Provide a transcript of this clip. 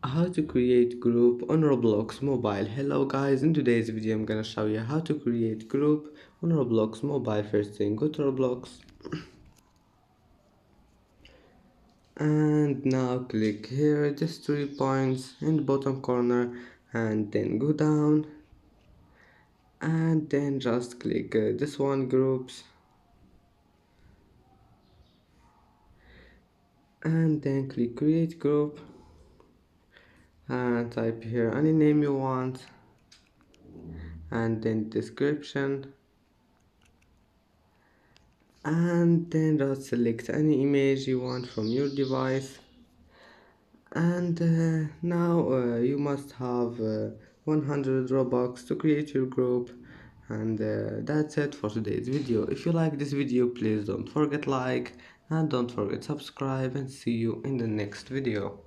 How to create group on Roblox mobile. Hello guys, in today's video I'm gonna show you how to create group on Roblox mobile. First thing, go to Roblox and now click here just 3 points in the bottom corner and then go down and then just click this one, groups, and then click create group and type here any name you want and then description, and then just select any image you want from your device. And now you must have 100 Robux to create your group. And that's it for today's video. If you like this video, please don't forget like and don't forget subscribe, and see you in the next video.